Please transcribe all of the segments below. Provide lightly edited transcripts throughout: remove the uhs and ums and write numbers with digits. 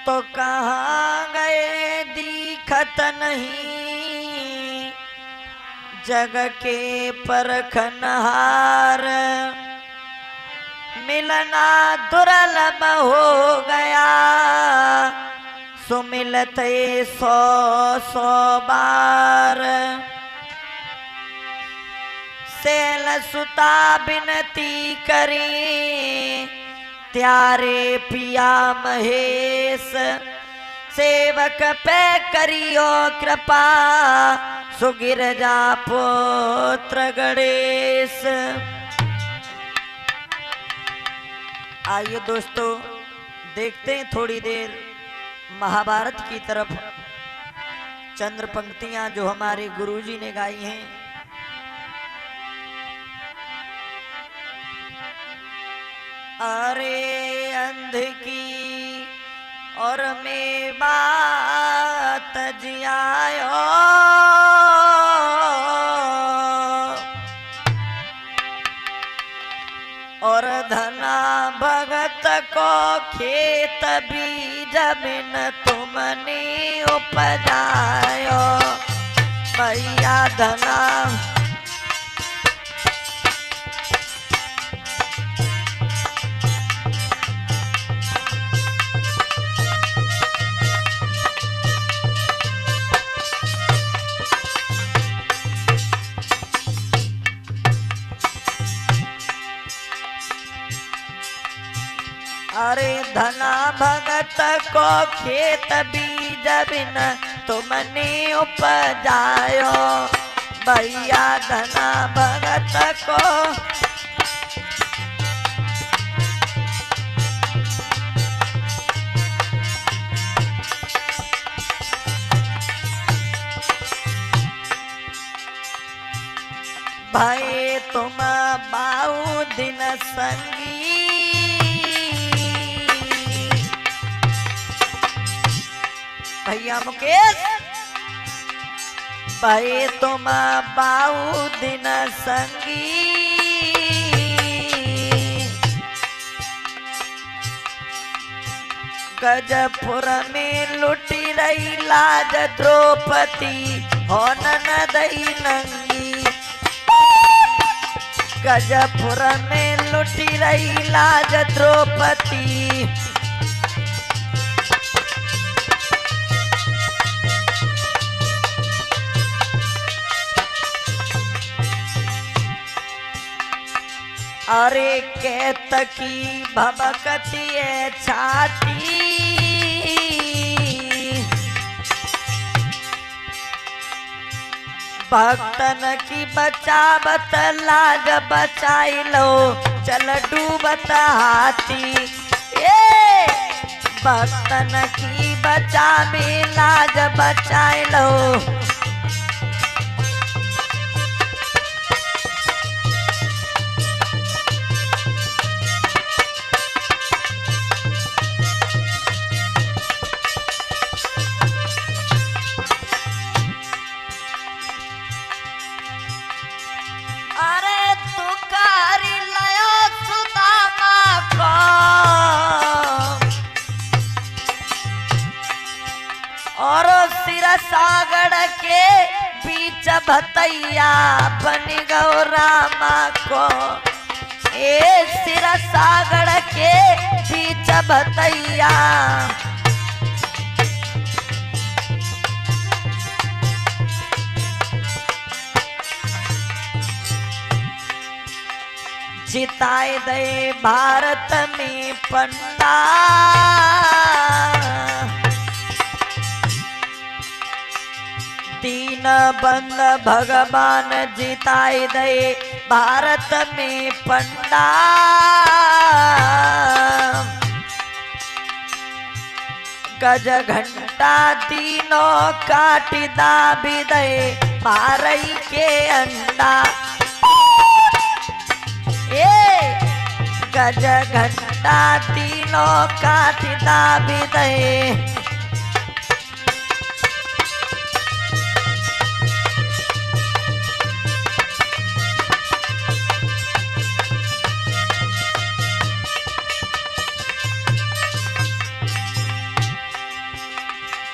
तो कहाँ गए दिखत नहीं, जग के परखनहार। मिलना दुर्लभ हो गया, सो मिलते 100 बार। सेल सुता बिनती करी, त्यारे पिया महेश। सेवक पे करियो कृपा, सुगिरजा पुत्र गणेश। आइए दोस्तों, देखते हैं थोड़ी देर महाभारत की तरफ। चंद्र पंक्तियां जो हमारे गुरुजी ने गाई हैं। अरे अंध की और मैं बात जियायो, और धना भगत को खेत बीज बिन तुमने उपजायो। भैया धना अरे धना भगत को खेत बीज बिन तुमने उपजायो। भैया धना भगत को भाई तुम बाऊ दिन संगी। भैया मुकेश भाई तुम बाऊ दिन संगी। गजपुर में लुटी रही लाज द्रौपदी, हो ननदई नंगी। गजपुर में लुटी रही लाज द्रौपदी, अरे केतकी भभकती है छाती। भक्तन की बचावत लाज बचाई लो, चल डूबत हाथी। ए भक्तन की बचावे लाज बचाई लो। और सिर सागड़ के बीच भतैया बन गौ रामा को। ए सिर सागड़ के बीच भतैया, जिताए दे भारत में पंडा। दीन बंद भगवान जिताए दे भारत में पंडा। गज घंटा तीनों काटी दाबी दे मारई के अंडा। ए गज घंटा तीनों काटी दाबी दे।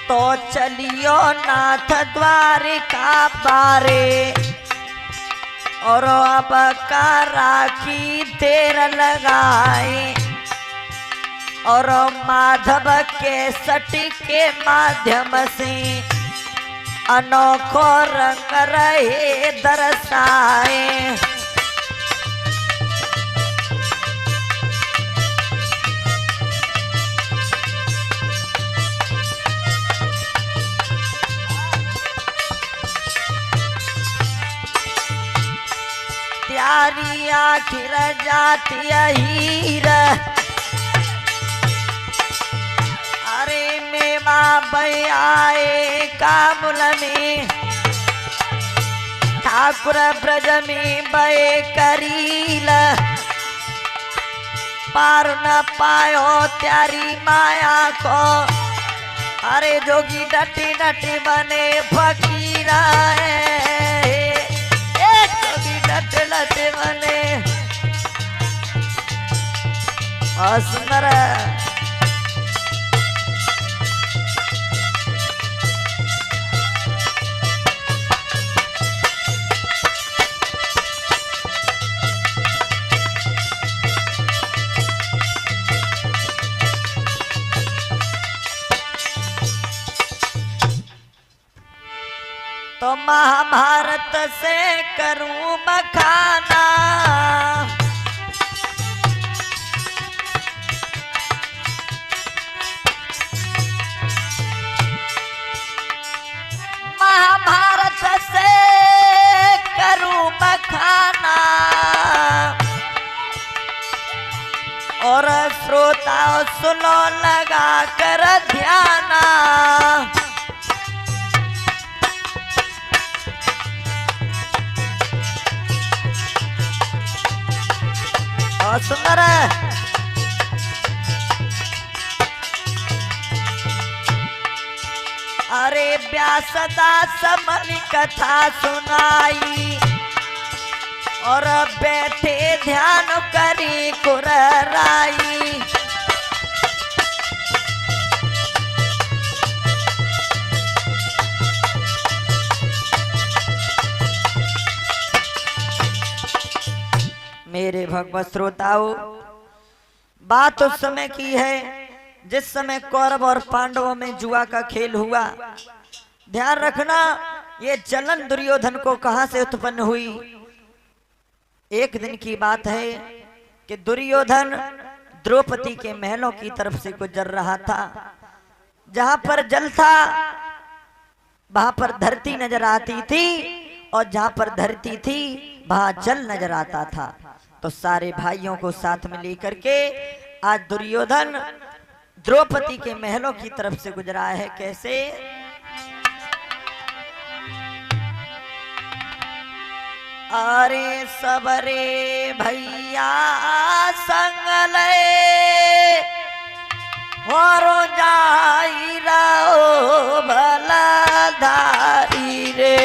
तो चलियो नाथ द्वारिका बारे, और अब का राखी देर लगाए, और माधव के सटी के माध्यम से अनोखो रंग रहे दर्शाए। त्यारी आखिर जाती हीर, अरे मेवा बयाए कामुल में, ठाकुर ब्रज में बय करील, पार न पायो त्यारी माया को, अरे जोगी डटी डटी बने फकीरा डटे डटे बने असमर। तो महाभारत से करूं बखाना, महाभारत से करूं बखाना, और श्रोताओं सुनो लगा कर ध्याना। सुंदर अरे व्यासदास मनी कथा सुनाई, और बैठे ध्यान करी कुरराई। मेरे भगवत श्रोताओं, बात उस समय की है जिस समय कौरव और पांडवों में जुआ का खेल हुआ। ध्यान रखना, ये जलन दुर्योधन को कहां से उत्पन्न हुई। एक दिन की बात है कि दुर्योधन द्रौपदी के महलों की तरफ से गुजर रहा था। जहां पर जल था वहां पर धरती नजर आती थी, और जहां पर धरती थी वहां जल नजर आता था। तो सारे भाइयों को साथ में लेकर के आज दुर्योधन द्रौपदी के महलों की तरफ से गुजरा है। कैसे? अरे सबरे भैया संग ले, और जाई रहो भला धारी रे।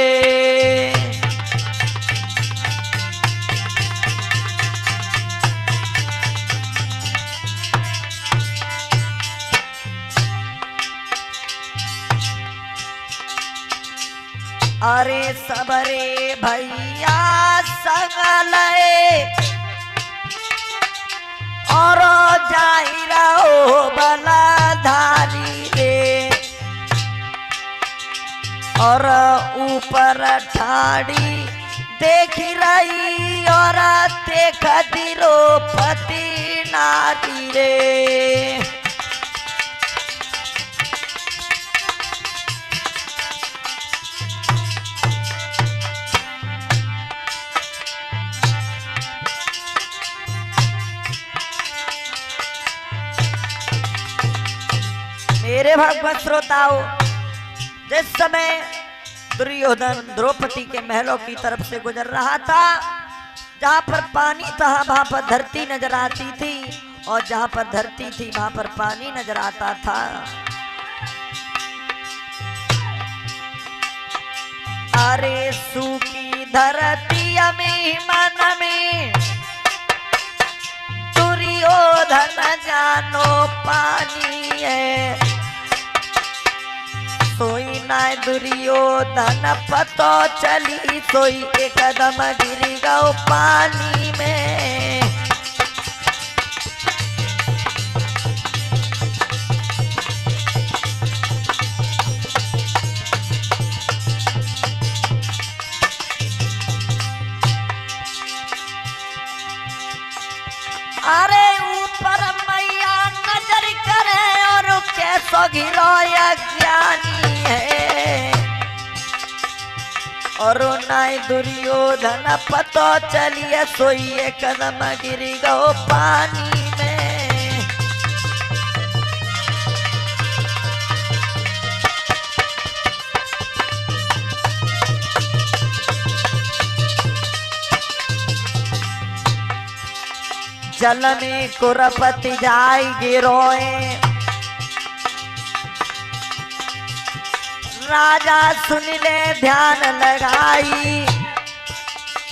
अरे सबरे भैया संग ले, और जाई रहो बलाधारी रे। और ऊपर ठाड़ी देख रही, और देख द्रौपदी नारी रे। मेरे भगवत श्रोताओं, जिस समय दुर्योधन द्रौपदी के महलों की तरफ से गुजर रहा था, जहां पर पानी था वहां पर धरती नजर आती थी, और जहां पर धरती थी वहां पर पानी नजर आता था। अरे सूखी धरती में मन में, दुर्योधन जानो पानी है। सोई नाय दुर्योधन पतो चली सोई एकदम गिर गओ पानी में। अरे ऊपर मैया नजर करे और कैसो गिरो ज्ञानी है। और नाय दुर्योधन पतो चलिए सोई एकदम गिर गओ पानी में। जल में कुरपति जाय गिरोए। राजा सुन ले ध्यान लगाई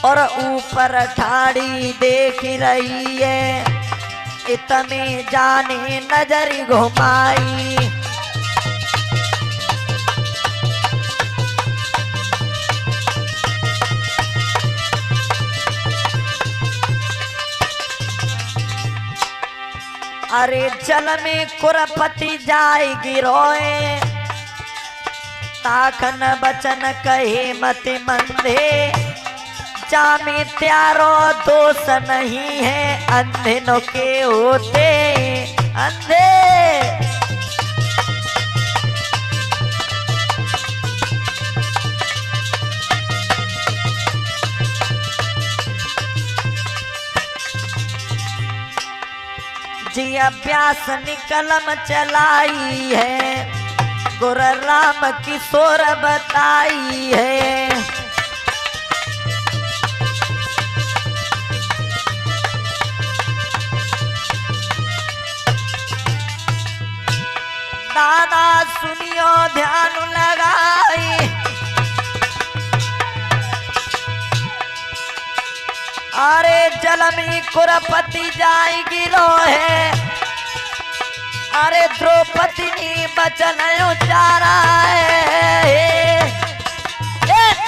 और ऊपर ठाड़ी देख रही है। इतने जाने नजर घुमाई। अरे जल में कुरपति जाय गिरोए। ताखन बचन कहे मत मंदे। जामे त्यारो दोष नहीं है अंधे नो के होते अंधे। जी अभ्यास निकलम चलाई है। गुर राम किशोर बताई है। दादा सुनियो ध्यान लगाई। अरे जल में कुरपति जाय गिरो है। अरे द्रौपदी ने बचन उचारा है।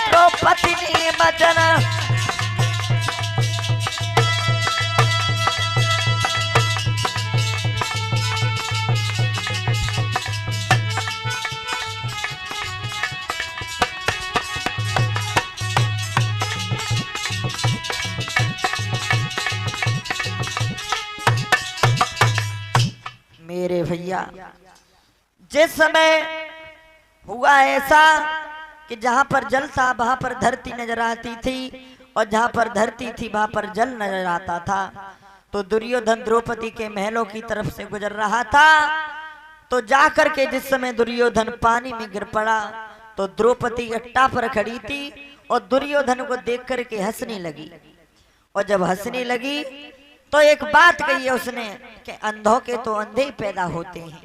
द्रौपदी ने बचन मेरे भैया जिस समय हुआ ऐसा कि जहां पर जल था वहां पर धरती नजर आती थी और जहां पर धरती थी वहां पर जल नजर आता था। तो दुर्योधन द्रौपदी के महलों की तरफ से गुजर रहा था। तो जाकर के जिस समय दुर्योधन पानी में गिर पड़ा तो द्रौपदी अट्टा पर खड़ी थी और दुर्योधन को देख करके हंसने लगी। और जब हंसने लगी तो एक बात कही है उसने कि अंधों के तो अंधे ही पैदा होते हैं।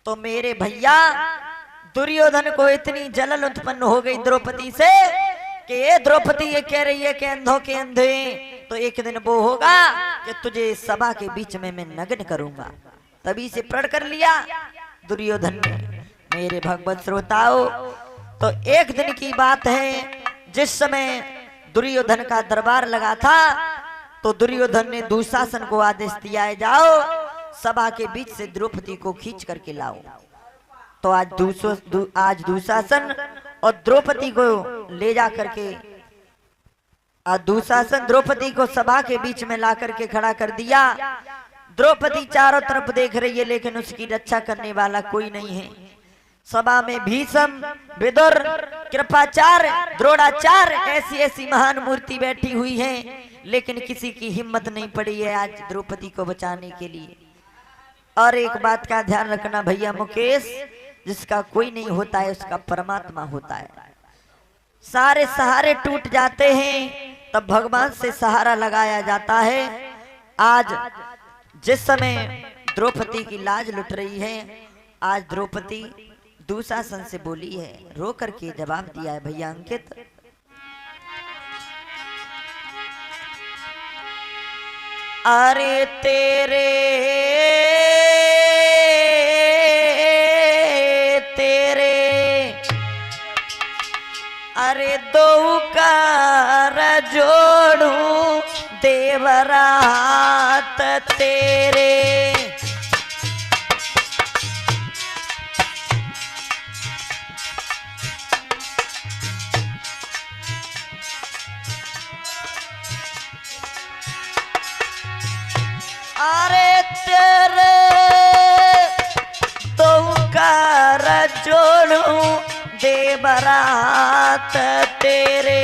तो मेरे भैया दुर्योधन को इतनी जलन उत्पन्न हो गई द्रौपदी से कि ये द्रौपदी ये कह रही है कि अंधों के अंधे। तो एक दिन वो होगा कि तुझे सभा के बीच में मैं नग्न करूंगा। तभी से प्रण कर लिया दुर्योधन ने। मेरे भगवत श्रोताओ तो एक दिन की बात है जिस समय दुर्योधन का दरबार लगा था तो दुर्योधन ने दुशासन को आदेश दिया है जाओ सभा के बीच से द्रौपदी को खींच करके लाओ। तो आज दुशासन और द्रौपदी को ले जा करके दुशासन द्रौपदी को सभा के बीच में ला करके खड़ा कर दिया। द्रौपदी चारों तरफ देख रही है लेकिन उसकी रक्षा करने वाला कोई नहीं है। सभा में भीष्म, विदुर, कृपाचार्य, द्रोणाचार्य ऐसी ऐसी महान मूर्ति बैठी हुई है लेकिन किसी की हिम्मत नहीं पड़ी है आज द्रौपदी को बचाने के लिए। और एक बात का ध्यान रखना भैया मुकेश, जिसका कोई नहीं होता है उसका परमात्मा होता है। सारे सहारे टूट जाते हैं तब भगवान से सहारा लगाया जाता है। आज जिस समय द्रौपदी की लाज लुट रही है, आज द्रौपदी दुशासन से बोली है, रो करके जवाब दिया है भैया अंकित। अरे तेरे तेरे अरे दो कर जोड़ू देवरात तेरे। अरे तेरे दो कर जोड़ू देवरात तेरे।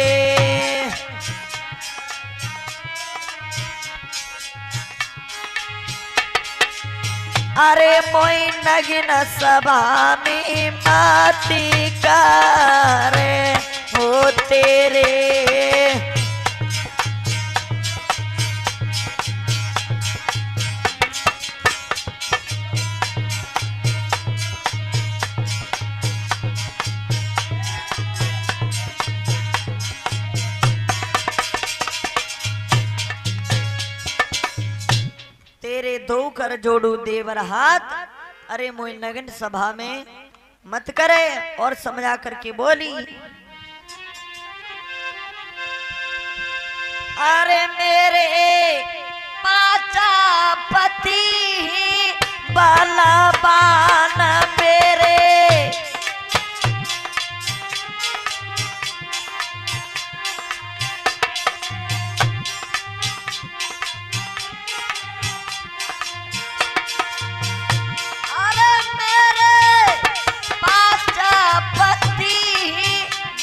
अरे मोई नगिन सभा में माती करे हो तेरे। तेरे दो कर जोड़ू देवर हाथ। अरे मोई नगन सभा में मत करे। और समझा करके बोली, अरे मेरे पाचा पति बलवान मेरे।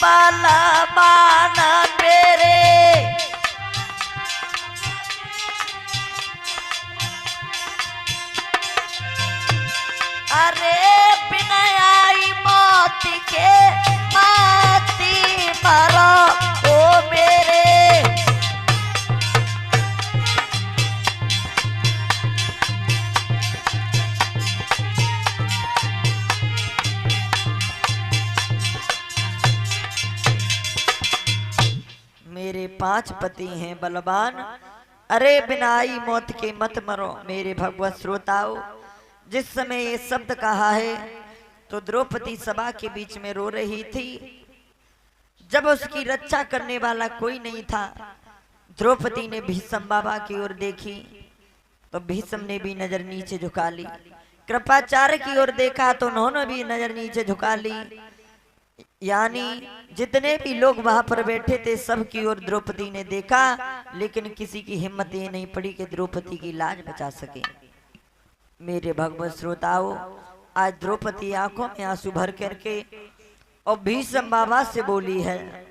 बलवान मेरे। अरे बिनाई मौत के माती मरो ओ मेरे। मेरे 5 पति हैं बलवान। अरे बिनाई मौत के मत मरो मेरे भगवत श्रोताओ। जिस समय ये शब्द कहा है तो द्रौपदी सभा के बीच में रो रही थी। जब उसकी रक्षा करने वाला कोई नहीं था, द्रौपदी ने भीष्म बाबा की ओर देखी तो भीष्म ने भी नजर नीचे झुका ली। कृपाचार्य की ओर देखा तो उन्होंने भी नजर नीचे झुका ली। यानी जितने भी लोग वहां पर बैठे थे सबकी ओर द्रौपदी ने देखा, लेकिन किसी की हिम्मत ये नहीं पड़ी कि द्रौपदी की लाज बचा सके। मेरे भगवत श्रोताओ, आज द्रौपदी आंखों में आंसू भर करके और भीष्म बाबा से बोली है,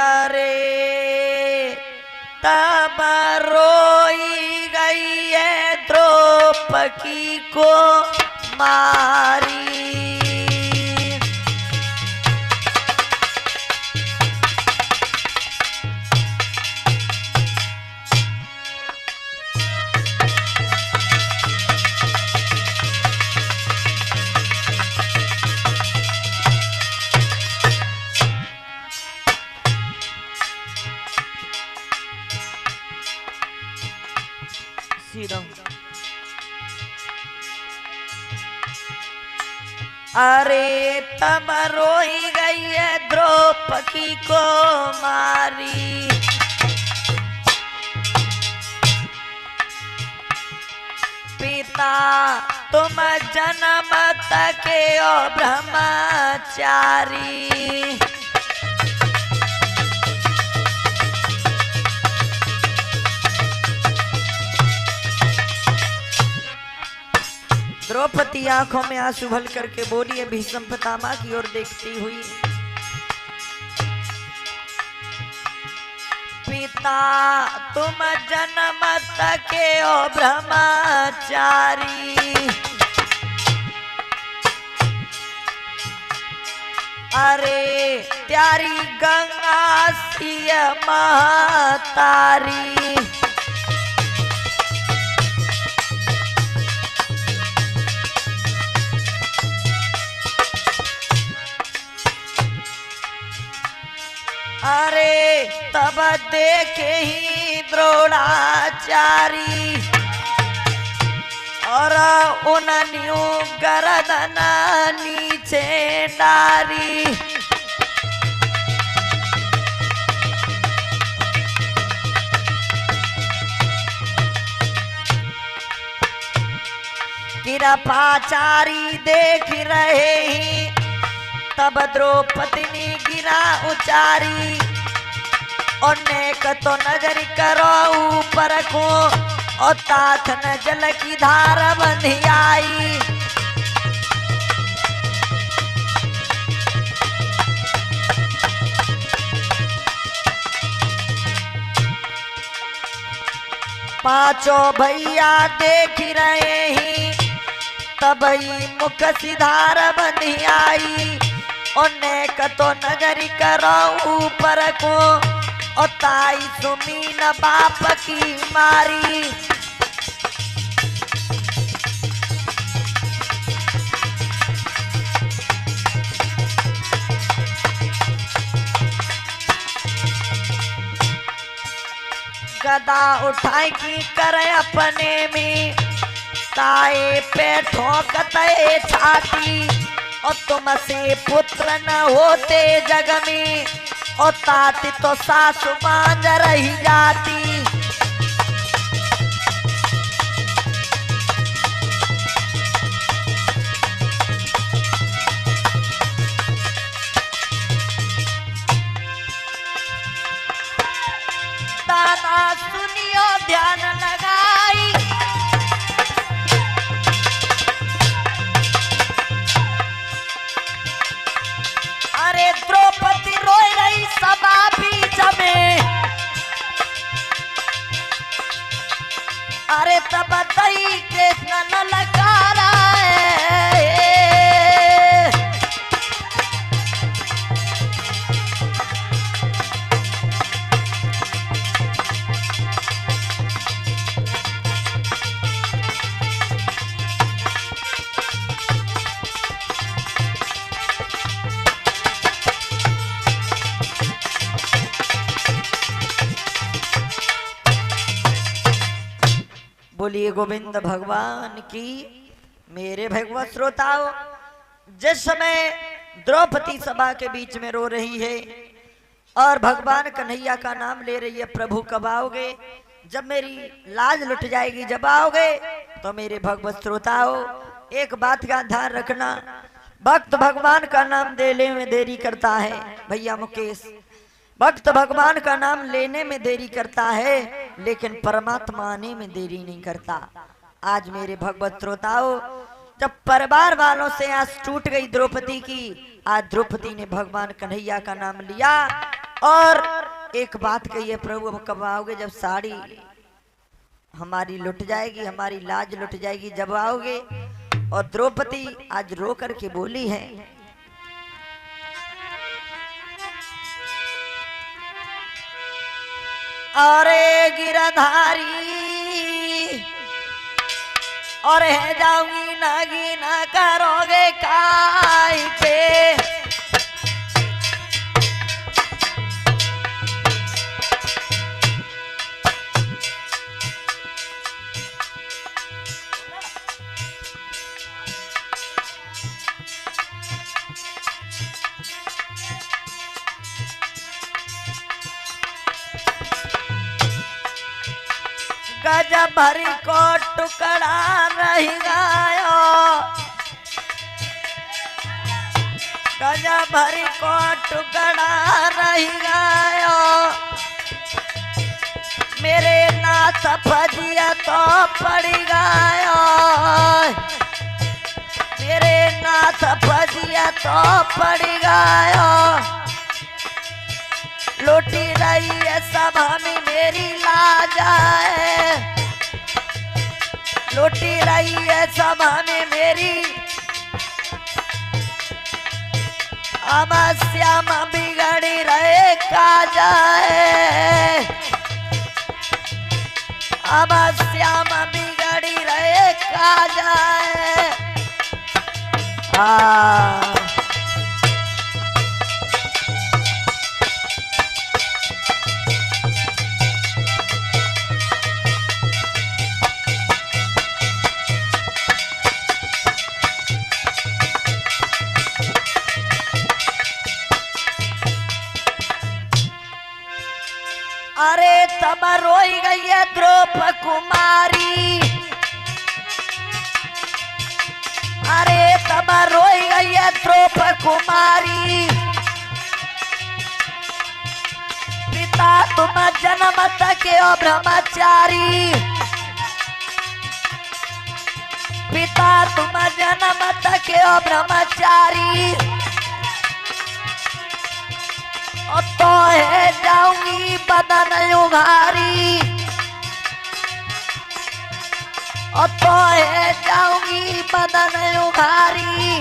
अरे तब रोई गई है द्रौपदी को मारी। अरे तब रोई गई है द्रौपदी को मारी। पिता तुम जन्म तक ओ ब्रह्मचारी। द्रौपदी आंखों में आंसू भर करके बोली है भीष्म पितामह की ओर देखती हुई, पिता तुम जन्म तक ओ ब्रह्मचारी। अरे प्यारी गंगा सिय महतारी। अरे तब देखे ही द्रोणाचारी और उन्होंने गर्दन नीचे डारी। कृपाचारी देख रहे ही तब द्रौपदी ने गिरा उचारी और नेक तो नजर करो ऊपर को और तात न जल की धार बंधी आई। पांचों भैया देख रहे ही तब ही मुख सिधार बंधी आई और नेक तो नजर करो ऊपर को और ताई सुमीन बाप की मारी। गदा उठाई की करे अपने में ताए पे ठोकते छाती और तुमसे पुत्र न होते जग में और ताती तो सासु मांझ रही जाती। दादा सुनियो ध्यान लगाई अरे द्रौपदी रोई रही सभा बीच में अरे तब दई कृष्ण न लगा रहा है। बोलिए गोविंद भगवान की। मेरे भगवत श्रोताओं, जिस समय द्रौपदी सभा के बीच में रो रही है और भगवान कन्हैया का नाम ले रही है, प्रभु कब आओगे, जब मेरी लाज लुट जाएगी, जब आओगे, तो मेरे भगवत श्रोताओं एक बात का ध्यान रखना, भक्त भगवान का नाम देने में देरी करता है। भैया मुकेश, भक्त भगवान का नाम लेने में देरी करता है लेकिन परमात्मा आने में देरी नहीं करता। आज मेरे भगवत श्रोताओं, जब परिवार वालों से आज टूट गई द्रौपदी की, आज द्रौपदी ने भगवान कन्हैया का नाम लिया और एक बात कही है, प्रभु अब कब आओगे, जब साड़ी हमारी लुट जाएगी, हमारी लाज लुट जाएगी, जब आओगे। और द्रौपदी आज रो करके बोली है, अरे गिरधारी और है जाऊंगी नागी ना करोगे काय पे, गज भरी को टुकड़ा रही गायो, गज भरी को टुकड़ा रही गायो, मेरे नाथ फजिया तो पड़ी गायो, मेरे नाथ फजिया तो पड़ी गायो, लुटी रही है सभा में मेरी लाज है, लुटी रही है सभा में मेरी, अब श्याम बिगड़ी रहे काजा है, अब श्याम बिगड़ी रहे काजा है। अरे तब रोई गई है द्रौपदी कुमारी, अरे तब रोई गई है द्रौपदी कुमारी। पिता तुम जन्म तक हो ब्रह्मचारी, पिता तुम जन्म तक हो ब्रह्मचारी। तो है जाऊंगी बदन उघारी, तो है जाऊंगी बदन उघारी।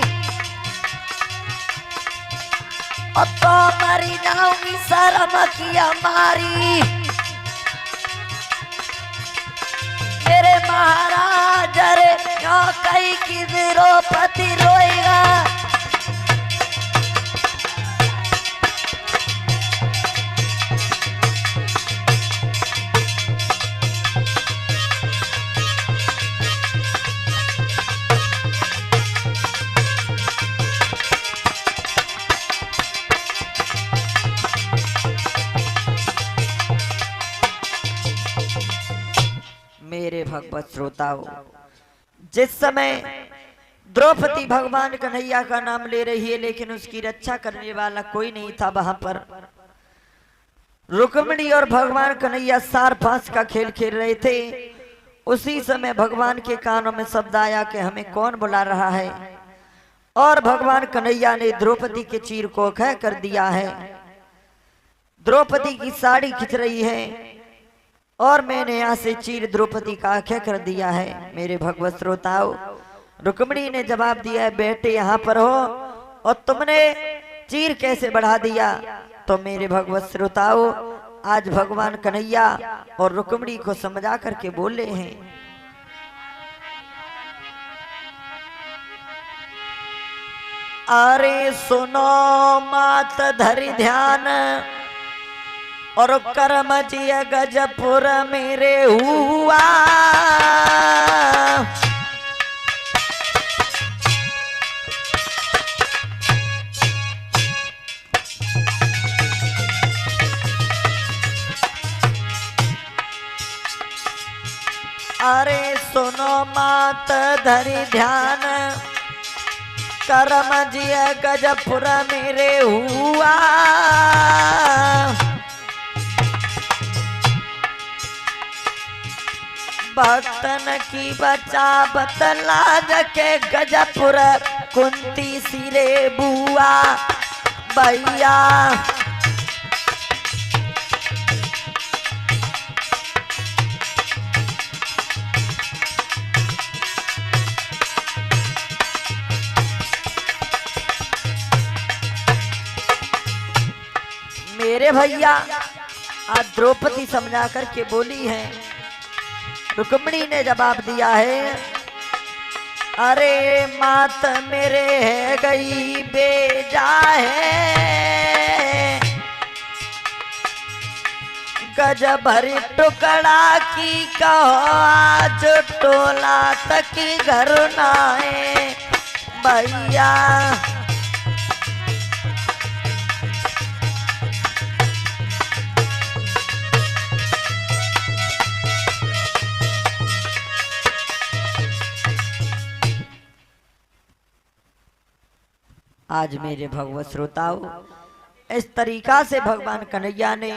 तो मरी जाऊंगी शर्म की हमारी। मेरे महाराज रे क्यों कहीं की द्रौपदी रोएगा। मेरे भगवत श्रोताओं, जिस समय द्रौपदी भगवान कन्हैया का नाम ले रही है लेकिन उसकी रक्षा करने वाला कोई नहीं था, वहां पर रुक्मिणी और भगवान कन्हैया सार फांस का खेल खेल रहे थे। उसी समय भगवान के कानों में शब्द आया कि हमें कौन बुला रहा है, और भगवान कन्हैया ने द्रौपदी के चीर को खह कर दिया है। द्रौपदी की साड़ी खिंच रही है और मैंने यहाँ से चीर द्रौपदी का आख्या कर दिया है। मेरे भगवत श्रोताओं, रुक्मिणी ने जवाब दिया है, बेटे यहाँ पर हो और तुमने चीर कैसे बढ़ा दिया। तो मेरे भगवत श्रोताओं, आज भगवान कन्हैया और रुक्मिणी को समझा करके बोले हैं। अरे सुनो मात धरि ध्यान, और कर्म जी गजपुर मेरे हुआ। अरे सुनो मात धरि ध्यान, कर्म जी गजपुर मेरे हुआ। भक्तन की बचा बतलाज के गजपुर कुंती सिरे बुआ भैया। मेरे भैया, आज द्रौपदी समझा करके बोली है। रुक्मिणी ने जवाब दिया है, अरे मात मेरे है गई बेजा है। गज भरी टुकड़ा की कहो आज टोला तक घर ना है भैया। आज मेरे भगवत श्रोताओं, इस तरीका से भगवान कन्हैया ने